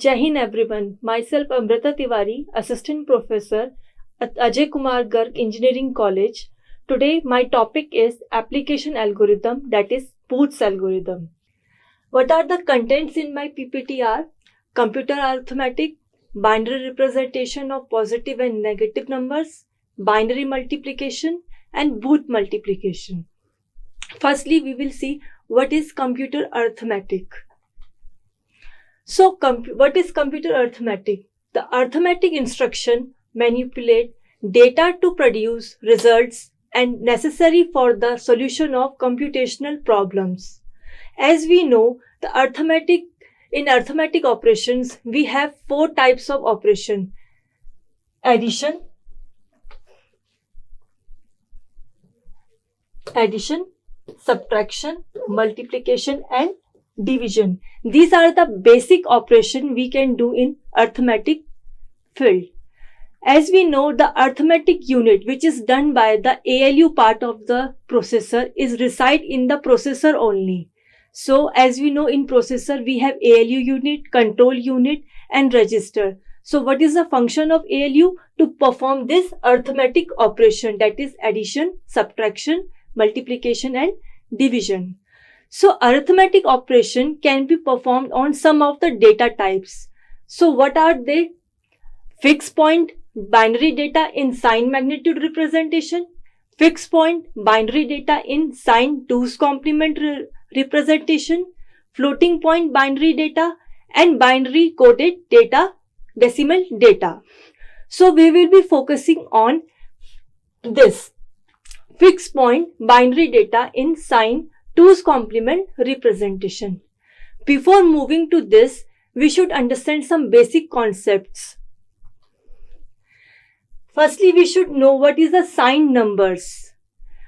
Jai Hind everyone. Myself Amrita Tiwari, Assistant Professor at Ajay Kumar Garg Engineering College. Today my topic is application algorithm, that is Booth's algorithm. What are the contents in my PPT are computer arithmetic, binary representation of positive and negative numbers, binary multiplication and Booth multiplication. Firstly, we will see what is computer arithmetic. So, what is computer arithmetic? The arithmetic instruction manipulate data to produce results and necessary for the solution of computational problems. As we know, in arithmetic operations, we have four types of operation: addition, subtraction, multiplication and division. These are the basic operation we can do in arithmetic field. As we know, the arithmetic unit which is done by the ALU part of the processor is reside in the processor only. So as we know, in processor we have ALU unit, control unit and register. So what is the function of ALU? To perform this arithmetic operation, that is addition, subtraction, multiplication and division. So arithmetic operation can be performed on some of the data types. So what are they? Fixed point binary data in sign magnitude representation, fixed point binary data in sign 2's complement representation, floating point binary data and binary coded data, decimal data. So we will be focusing on this fixed point binary data in sign 2's complement representation. Before moving to this, we should understand some basic concepts. Firstly, we should know what is the sign numbers.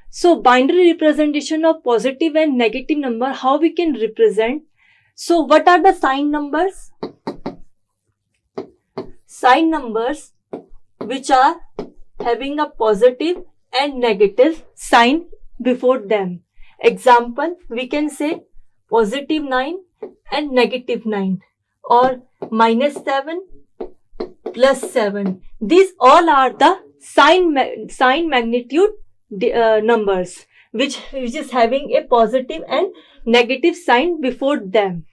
So binary representation of positive and negative number, how we can represent. So what are the sign numbers? Sign numbers which are having a positive and negative sign before them. Example, we can say positive 9 and negative 9 or -7 plus 7. These all are the sign magnitude numbers which is having a positive and negative sign before them.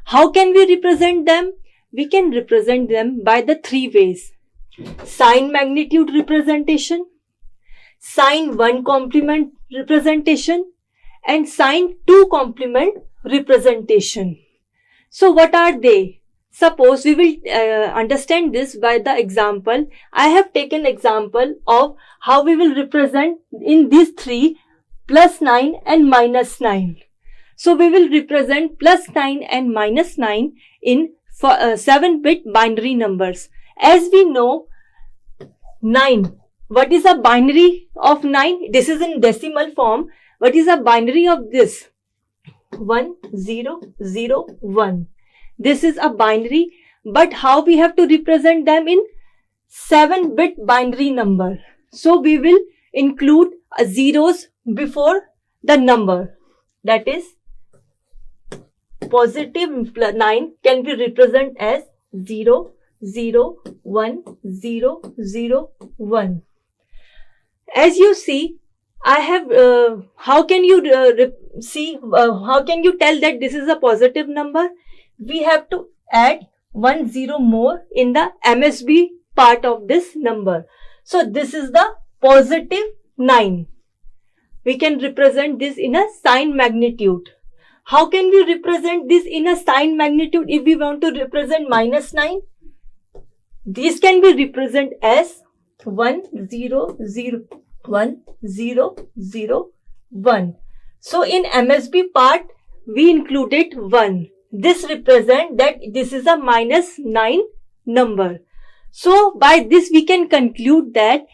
How can we represent them? We can represent them by the three ways: sign magnitude representation, sign 1 complement representation and sign 2 complement representation. So what are they? Suppose we will understand this by the example. I have taken example of how we will represent in these three, +9 and -9. So we will represent +9 and -9 in 7-bit binary numbers. As we know, 9. What is a binary of 9? This is in decimal form. What is a binary of this? 1, 0, 0, 1. This is a binary, but how we have to represent them in 7-bit binary number? So we will include zeros before the number. That is, positive 9 can be represented as 0, 0, 1, 0, 0, 1. As you see, I have, how can you how can you tell that this is a positive number? We have to add 1 0 more in the MSB part of this number. So this is the positive 9. We can represent this in a sign magnitude. How can we represent this in a sign magnitude if we want to represent -9? These can be represented as 1 0 0 1 0 0 1. So in MSB part we included 1. This represents that this is a -9 number. So by this we can conclude that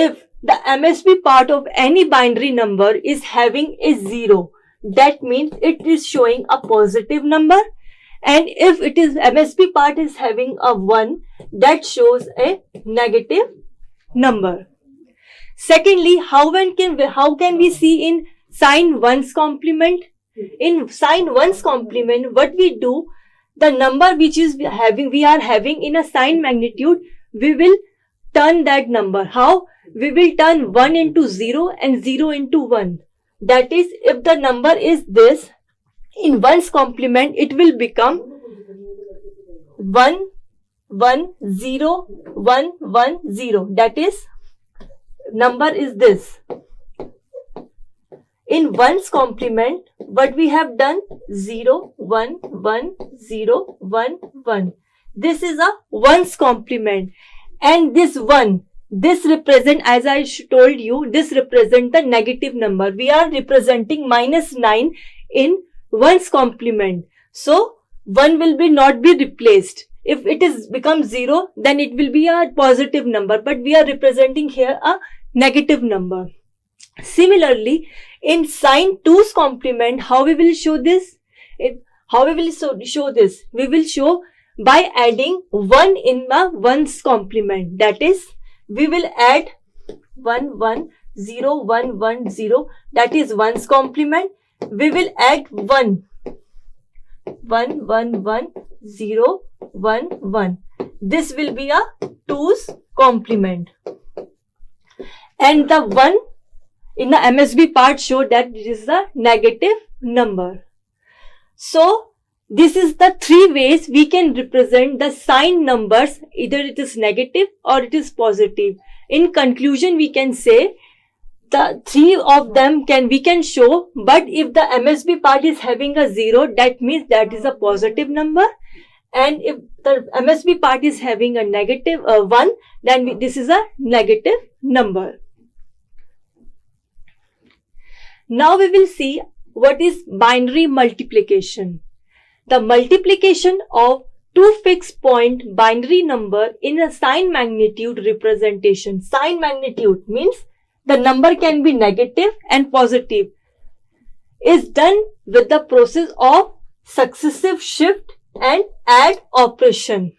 if the MSB part of any binary number is having a 0, that means it is showing a positive number, and if it is MSB part is having a 1, that shows a negative number. Secondly, how can we see in sign 1's complement? In sign 1's complement, what we do, the number which is we are having in a sign magnitude, we will turn that number. How? We will turn 1 into 0 and 0 into 1. That is, if the number is this, in 1's complement, it will become 1, 1, 0, 1, 1, 0. That is, number is this. In 1's complement, what we have done? 0, 1, 1, 0, 1, 1. This is a 1's complement. And this 1, this represent, as I told you, this represent the negative number. We are representing minus 9 in 1's complement. So, 1 will not be replaced. If it is becomes 0, then it will be a positive number. But we are representing here a negative number. Similarly, in sign 2's complement, how we will show this? How we will show this? We will show by adding 1 in the 1's complement. That is, we will add 1, 1, 0, 1, 1, 0. That is 1's complement. We will add 1, 1, 1, 1, 0, 1, 1. This will be a 2's complement. And the 1 in the MSB part show that it is a negative number. So, this is the 3 ways we can represent the sign numbers. Either it is negative or it is positive. In conclusion, we can say the 3 of them we can show, but if the MSB part is having a 0, that means that is a positive number. And if the MSB part is having a negative 1, then this is a negative number. Now we will see what is binary multiplication. The multiplication of two fixed point binary number in a sign magnitude representation. Sign magnitude means the number can be negative and positive. Is done with the process of successive shift and add operation.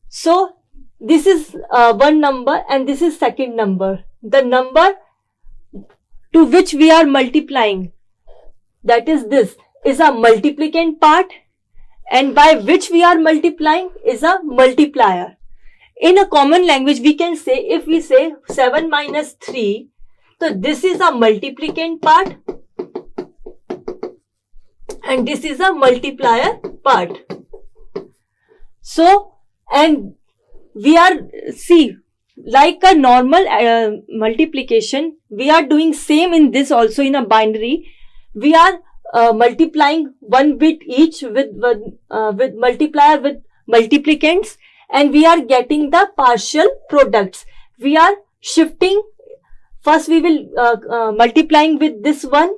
So this is one number and this is second number. The number to which we are multiplying, that is this, is a multiplicand part, and by which we are multiplying is a multiplier. In a common language, we can say, if we say 7 minus 3, so this is a multiplicand part and this is a multiplier part. So, and we are, see, like a normal multiplication, we are doing same in this also in a binary. We are multiplying one bit each with multiplier with multiplicands, and we are getting the partial products. We are shifting. First we will multiplying with this one,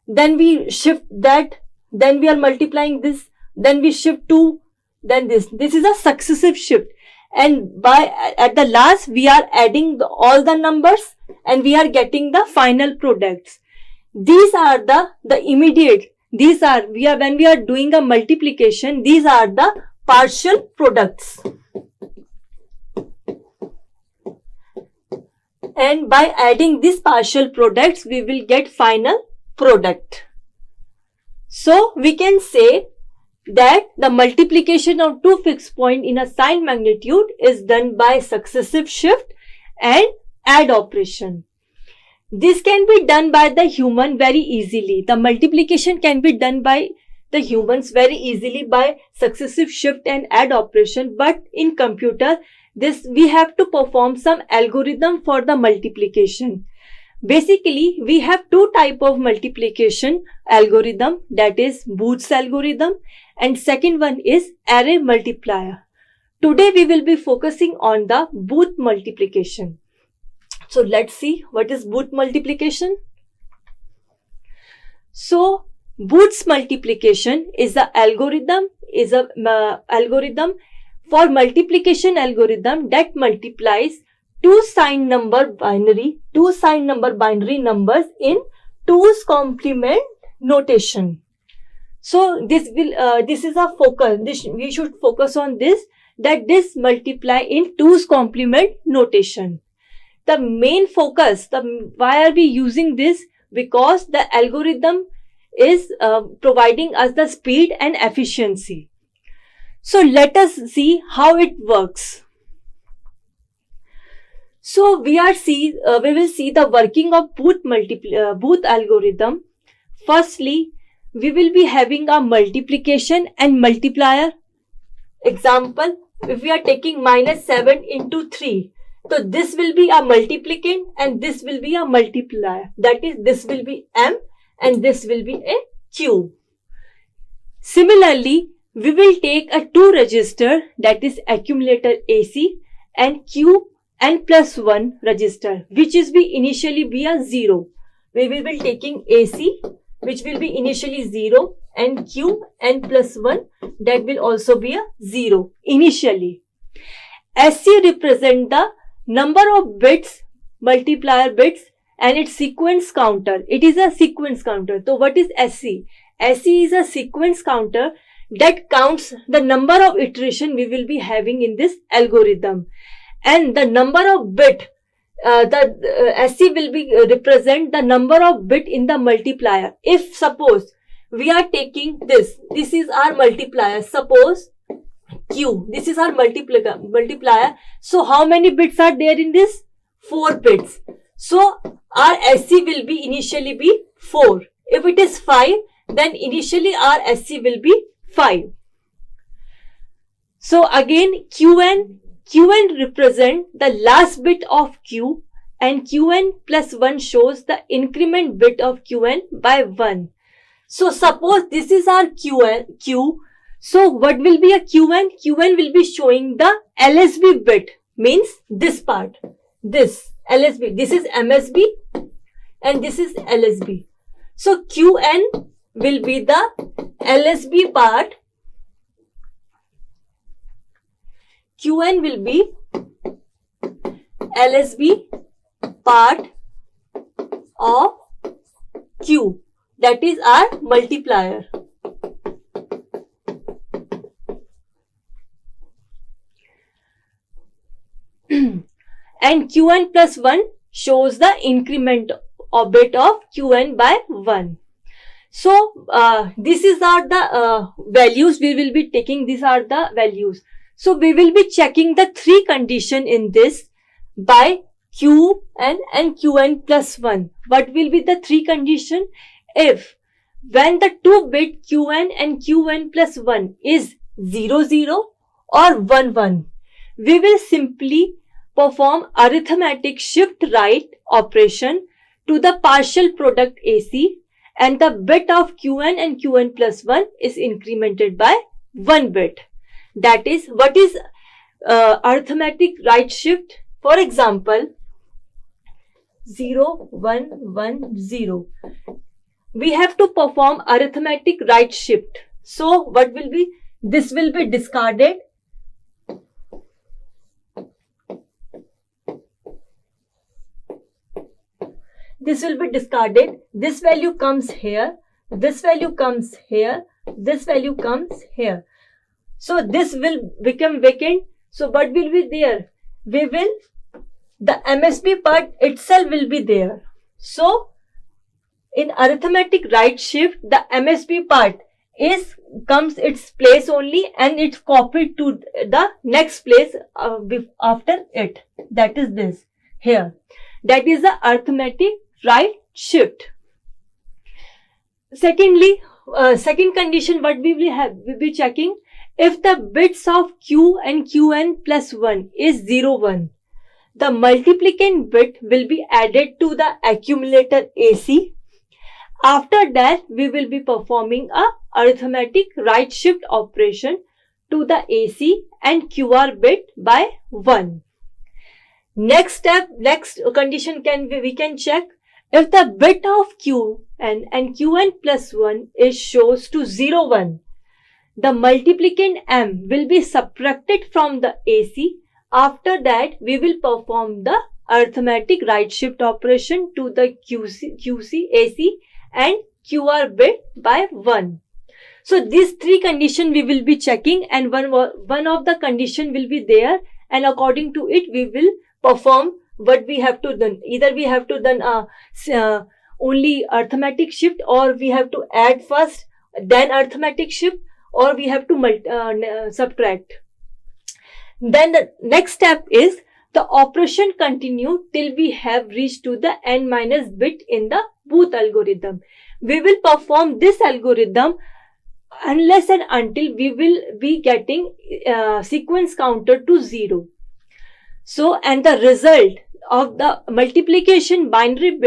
then we shift that, then we are multiplying this, then we shift to, then this. This is a successive shift. And by at the last we are adding all the numbers and we are getting the final products. These are the immediate, these are, when we are doing a multiplication, these are the partial products. And by adding these partial products, we will get final product. So we can say that the multiplication of two fixed points in a sign magnitude is done by successive shift and add operation. This can be done by the human very easily. The multiplication can be done by the humans very easily by successive shift and add operation. But in computer, this we have to perform some algorithm for the multiplication. Basically, we have two type of multiplication algorithm, that is Booth's algorithm, and second one is array multiplier. Today we will be focusing on the Booth multiplication. So let's see what is Booth multiplication. So Booth's multiplication is a algorithm, algorithm for multiplication algorithm that multiplies two sign number binary numbers in 2's complement notation. So this is a focus. We should focus on this, that this multiply in 2's complement notation. The main focus, why are we using this? Because the algorithm is providing us the speed and efficiency. So let us see how it works. So we will see the working of Booth algorithm. Firstly, we will be having a multiplication and multiplier. Example, if we are taking -7 into 3, so this will be a multiplicand and this will be a multiplier. That is, this will be M and this will be a Q. Similarly, we will take a 2 register, that is accumulator AC, and Qn plus 1 register, which is initially be a 0. We will be taking AC, which will be initially 0, and Qn plus 1, that will also be a 0 initially. SC represent the number of bits, multiplier bits, and its sequence counter. It is a sequence counter. So what is SC? SC is a sequence counter that counts the number of iteration we will be having in this algorithm. And the number of bit, SC will be represent the number of bit in the multiplier. If suppose we are taking this is our multiplier, suppose Q, this is our multiplier. So how many bits are there in this? 4 bits. So our SC will be initially be 4. If it is 5, then initially our SC will be 5. So again, Qn represent the last bit of Q, and Qn plus 1 shows the increment bit of Qn by 1. So suppose this is our Q. So what will be a Qn? Qn will be showing the LSB bit, means this part, this LSB. This is MSB and this is LSB. So Qn will be the LSB part. Qn will be LSB part of Q. That is our multiplier. And Qn plus 1 shows the increment of bit of Qn by 1. So these are the values we will be taking. These are the values. So we will be checking the 3 condition in this by Qn and Qn plus 1. What will be the 3 condition? If when the 2 bit Qn and Qn plus 1 is 0, 0 or 1, 1, we will simply perform arithmetic shift right operation to the partial product AC, and the bit of Qn and Qn plus 1 is incremented by 1 bit. That is, what is arithmetic right shift? For example, 0, 1, 1, 0. We have to perform arithmetic right shift. So what will be? This will be discarded. This will be discarded. This value comes here. This value comes here. This value comes here. So this will become vacant. So what will be there? The MSB part itself will be there. So in arithmetic right shift, the MSB part comes its place only, and it's copied to the next place after it. That is this here. That is the arithmetic right shift. Secondly, second condition, what we will be checking, if the bits of Q and Qn plus 1 is 0, 1, the multiplicand bit will be added to the accumulator AC. After that, we will be performing a arithmetic right shift operation to the AC and QR bit by 1. Next step, next condition we can check, if the bit of Q and Qn plus 1 shows to 0, 1, the multiplicand M will be subtracted from the AC. After that, we will perform the arithmetic right shift operation to the QC, AC and QR bit by 1. So these 3 conditions we will be checking, and one of the condition will be there, and according to it we will perform what we have to done. Either we have to done only arithmetic shift, or we have to add first, then arithmetic shift, or we have to subtract. Then the next step is the operation continue till we have reached to the n minus bit in the Booth algorithm. We will perform this algorithm unless and until we will be getting sequence counter to 0. So, and the result of the multiplication binary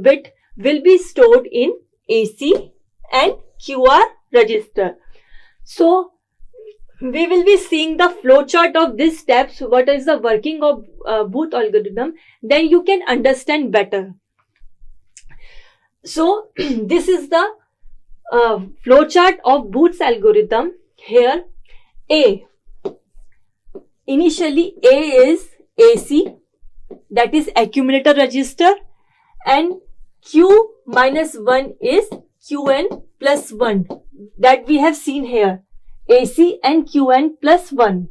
bit will be stored in AC and QR register. So, we will be seeing the flowchart of these steps, what is the working of Booth algorithm, then you can understand better. So, this is the flowchart of Booth's algorithm. Here, initially A is AC, that is accumulator register, and Q minus 1 is Qn plus 1, that we have seen here, AC and Qn plus 1.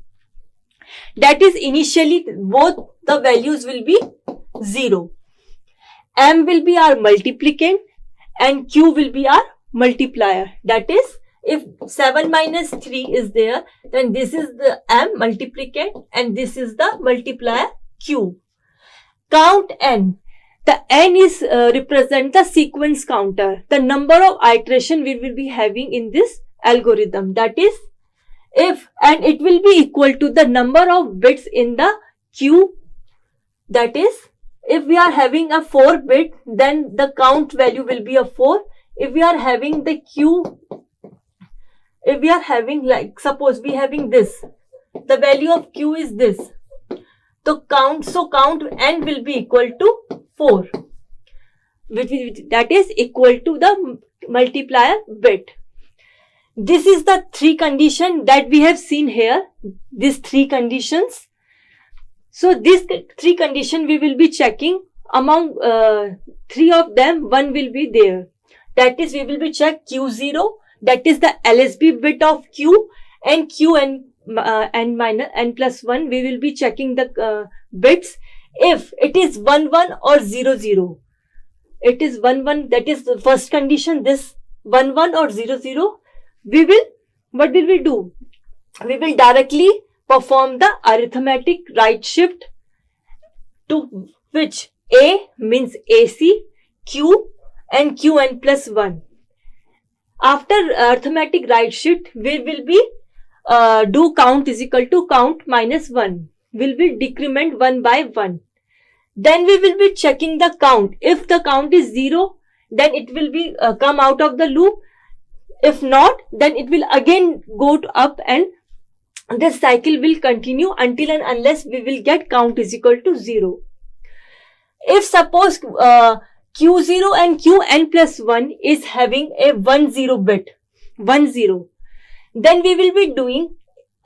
That is initially both the values will be 0. M will be our multiplicand and Q will be our multiplier. That is, if 7 minus 3 is there, then this is the M multiplicand and this is the multiplier Q. Count N. The N is represent the sequence counter, the number of iteration we will be having in this algorithm. That is, if, and it will be equal to the number of bits in the Q. That is, if we are having a 4 bit, then the count value will be a 4. If we are having the Q, if we are having, like, suppose we having this, the value of Q is this. So count N will be equal to 4, that is equal to the multiplier bit. This is the 3 condition that we have seen here, these 3 conditions. So these 3 condition we will be checking. Among 3 of them, 1 will be there. That is, we will be check Q0, that is the LSB bit of Q, and Qn n minus n plus 1, we will be checking the bits. If it is 1 1 or 0 0, it is 1 1, that is the first condition. This 1 1 or 0 0, what will we do? We will directly perform the arithmetic right shift to which A means AC, Q and Qn plus 1. After arithmetic right shift, we will be do count is equal to count minus 1. Will be decrement 1 by 1. Then we will be checking the count. If the count is 0, then it will be come out of the loop. If not, then it will again go to up, and this cycle will continue until and unless we will get count is equal to 0. If suppose Q0 and Qn plus 1 is having a 1 0 bit, 1 0, then we will be doing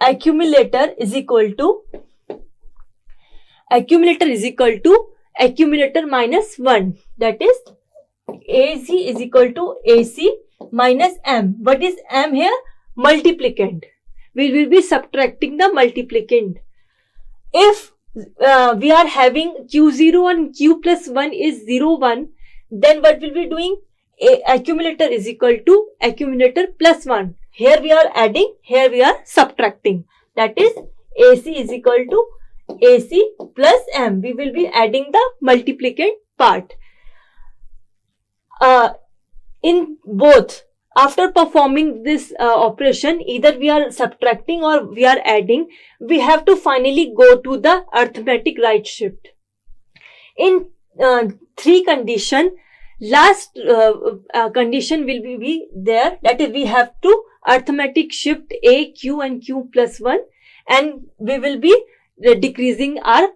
accumulator is equal to accumulator minus 1. That is, AC is equal to AC minus M. What is M here? Multiplicand. We will be subtracting the multiplicand. If we are having Q0 and Q plus 1 is 0 1, then what will be doing? Accumulator is equal to accumulator plus 1. Here we are adding, here we are subtracting. That is, AC is equal to AC plus M. We will be adding the multiplicand part. In both, after performing this operation, either we are subtracting or we are adding, we have to finally go to the arithmetic right shift. In 3 condition, last condition will be there, that is, we have to arithmetic shift A, Q and Q plus 1, and we will be decreasing our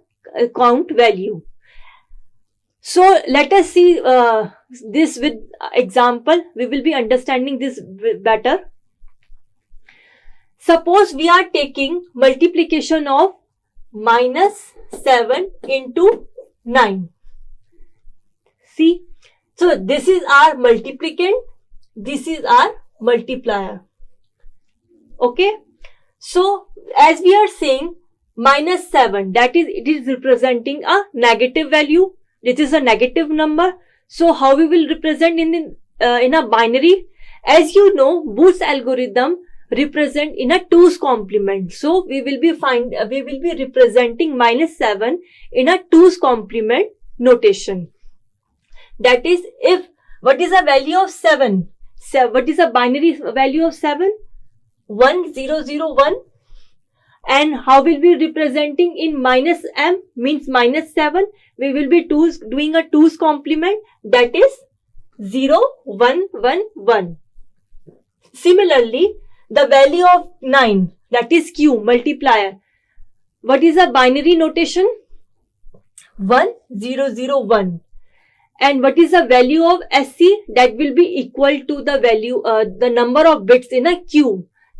count value. So let us see this with example. We will be understanding this better. Suppose we are taking multiplication of minus 7 into 9. See, so this is our multiplicand, this is our multiplier. Okay, so as we are saying, minus 7, that is, it is representing a negative value. This is a negative number. So how we will represent in a binary? As you know, Booth's algorithm represent in a 2's complement. So we will be representing -7 in a 2's complement notation. That is, if what is the value of 7? What is the binary value of 7? 1 0 0 1. And how will we be representing in -m means -7? We will be doing a 2's complement, that is 0 1 1 1. Similarly, the value of 9, that is q, multiplier. What is the binary notation? 1 0 0 1. And what is the value of SC? That will be equal to the value, the number of bits in a queue.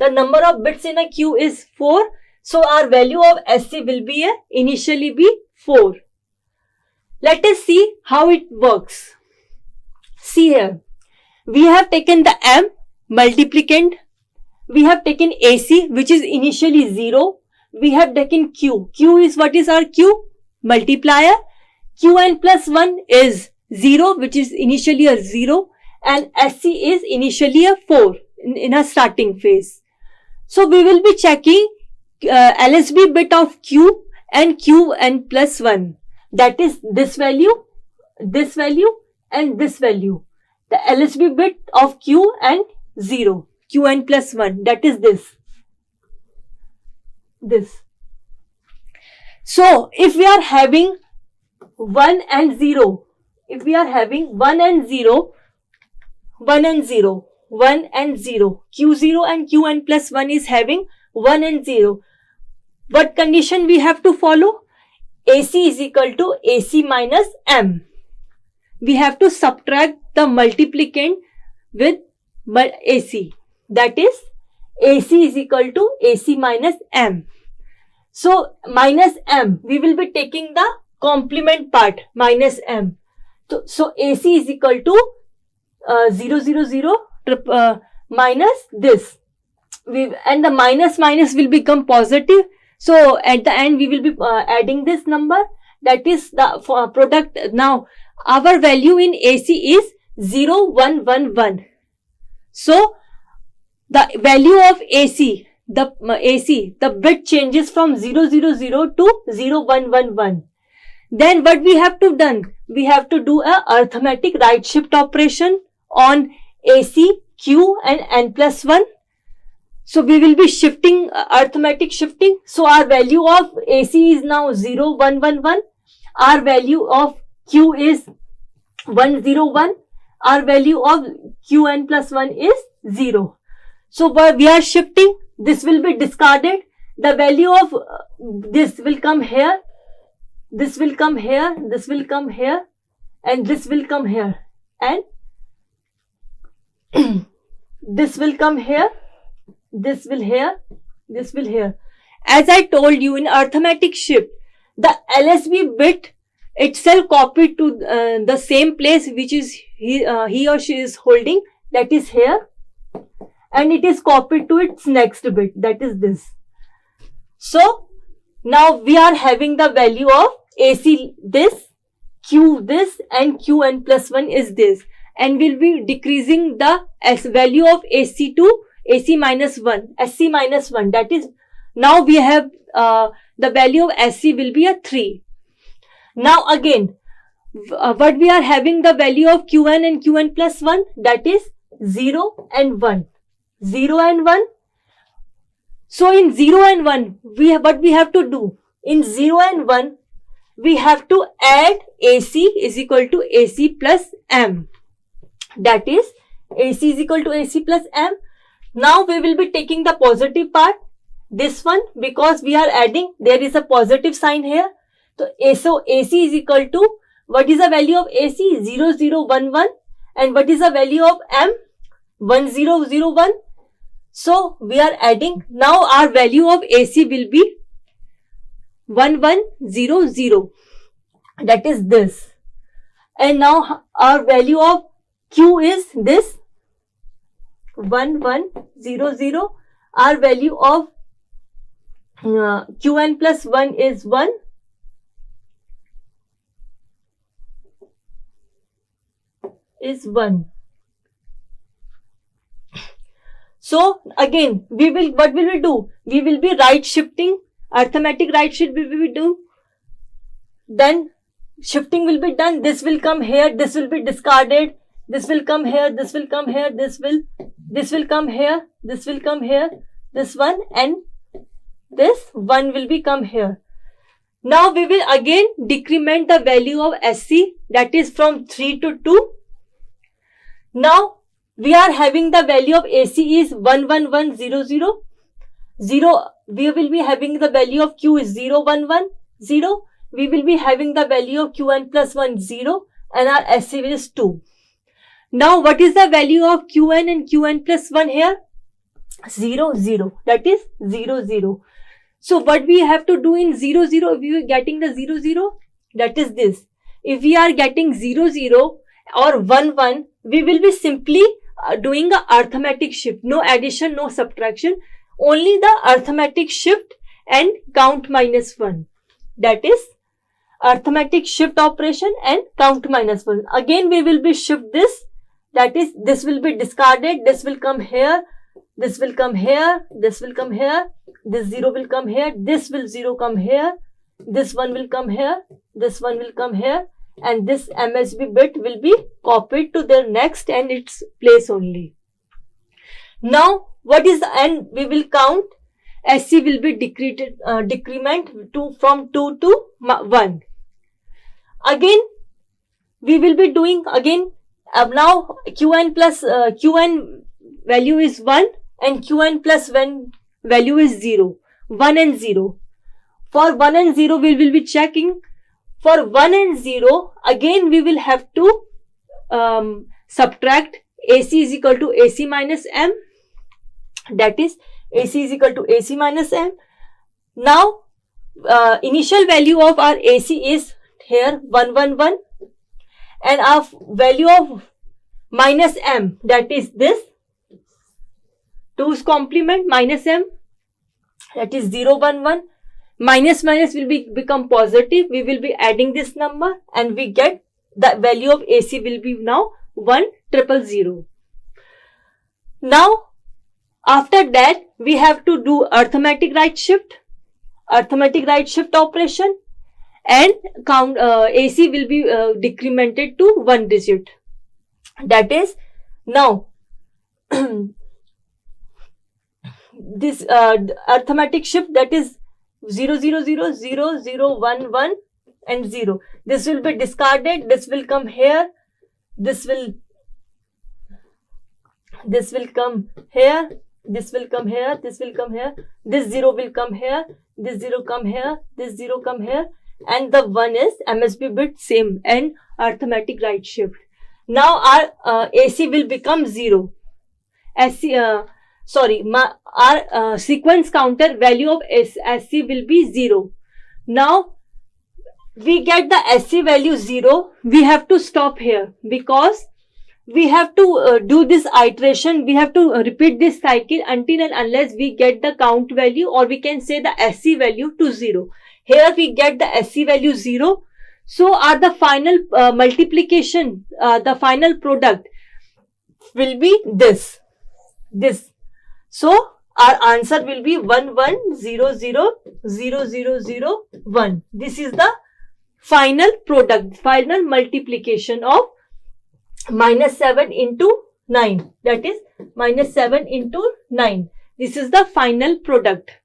The number of bits in a queue is 4. So our value of SC will be initially be 4. Let us see how it works. See here, we have taken the M multiplicand, we have taken AC which is initially 0, we have taken Q. Q is, what is our Q? Multiplier. Qn plus 1 is 0 which is initially a 0, and SC is initially a 4 in a starting phase. So we will be checking LSB bit of Q and Qn plus 1, that is this value, and this value. The LSB bit of Q and 0, Qn plus 1, that is this. So if we are having 1 and 0, if we are having 1 and 0, Q0 and Qn plus 1 is having 1 and 0. What condition we have to follow? AC is equal to AC minus M. We have to subtract the multiplicand with AC. That is, AC is equal to AC minus M. So minus M, we will be taking the complement part, minus M. So AC is equal to 0 0 0 minus this. And the minus will become positive. So at the end we will be adding this number, that is the product. Now our value in AC is 0 1 1 1. So the value of AC, the bit changes from 0 0 0 to 0 1 1 1. Then what we have to done? We have to do a arithmetic right shift operation on AC, Q and N plus 1. So we will be shifting, arithmetic shifting. So our value of AC is now 0 1 1 1. Our value of Q is 1 0 1. Our value of Qn plus 1 is 0. So we are shifting. This will be discarded. The value of this will come here. This will come here. This will come here. And this will come here. And this will come here. This will here. This will here. As I told you, in arithmetic shift, the LSB bit itself copied to the same place which is he or she is holding, that is here, and it is copied to its next bit, that is this. So now we are having the value of AC this, Q this, and Qn plus 1 is this, and we'll be decreasing the value of AC to AC minus 1, SC minus 1, that is, now we have the value of SC will be a 3. Now again, what we are having the value of Qn and Qn plus 1, that is 0 and 1. 0 and 1. So in 0 and 1, what we have to do? In 0 and 1, we have to add AC is equal to AC plus M. That is, AC is equal to AC plus M. Now we will be taking the positive part, this one, because we are adding, there is a positive sign here. So AC is equal to, what is the value of AC? 0 0 1 1. And what is the value of M? 1 0 0 1. So we are adding, now our value of AC will be 1 1 0 0. That is this. And now our value of Q is this, 1 1 0 0. Our value of Qn plus 1 is 1. is 1. So again, what will we do? We will be right shifting, arithmetic right shift will we do. Then shifting will be done. This will come here, this will be discarded. This will come here, this will come here, this will come here, this will come here, this one, and this one will be come here. Now we will again decrement the value of SC, that is from 3 to 2. Now we are having the value of AC is 11100. 0. We will be having the value of Q is 0110. We will be having the value of Qn plus 1 0, and our SC is 2. Now what is the value of Qn and Qn plus 1 here? 0 0. That is 0 0. So what we have to do in 0 0, if we are getting the 0 0, that is this. If we are getting 0 0 or 1 1, we will be simply doing a arithmetic shift. No addition, no subtraction. Only the arithmetic shift and count minus 1. That is arithmetic shift operation and count minus 1. Again we will be shift this. That is, this will be discarded. This will come here. This will come here. This will come here. This 0 will come here. This will 0 come here. This one will come here. This one will come here. And this MSB bit will be copied to their next and its place only. Now what is the end? We will count. SC will be decrement from 2 to 1. Again we will be doing again. Now Qn plus Qn value is 1 and Qn plus 1 value is 0. 1 and 0. For 1 and 0 we will be checking. For 1 and 0 again we will have to subtract AC is equal to AC minus M. That is AC is equal to AC minus M. Now initial value of our AC is here 111. And our value of minus M, that is this, 2's complement minus M, that is 011. Minus will become positive. We will be adding this number and we get the value of AC will be now 1000. Now after that we have to do arithmetic right shift operation. And count AC will be decremented to 1 digit. That is now this arithmetic shift, that is 0 0 0 0 0 1 1 and 0. This will be discarded. This will come here. This will come here. This will come here. This will come here. This 0 will come here. This 0 come here. This 0 come here. And the 1 is MSB bit same and arithmetic right shift. Now our AC will become 0. Our sequence counter value of SC will be 0. Now we get the SC value 0. We have to stop here because we have to do this iteration. We have to repeat this cycle until and unless we get the count value, or we can say the SC value to 0. Here we get the SC value 0. So the final multiplication, the final product will be this. So our answer will be 11000001. This is the final product, final multiplication of minus 7 into 9. That is minus 7 into 9. This is the final product.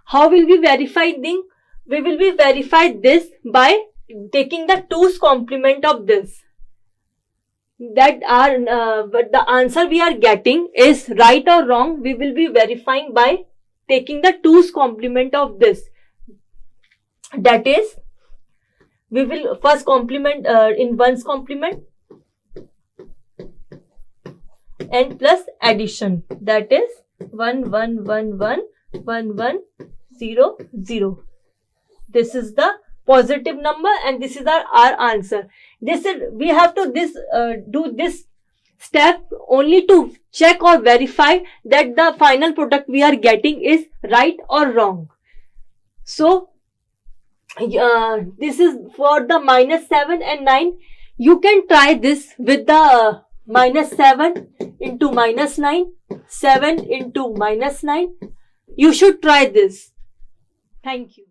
How will we verify this? We will be verified this by taking the 2's complement of this. That but the answer we are getting is right or wrong. We will be verifying by taking the 2's complement of this. That is, we will first complement in 1's complement and plus addition. That is 1 1 1 1 1 1 0 0. This is the positive number and this is our answer. This is, we have to do this step only to check or verify that the final product we are getting is right or wrong. So this is for the minus 7 and 9. You can try this with the -7 into -9, 7 into -9. You should try this. Thank you.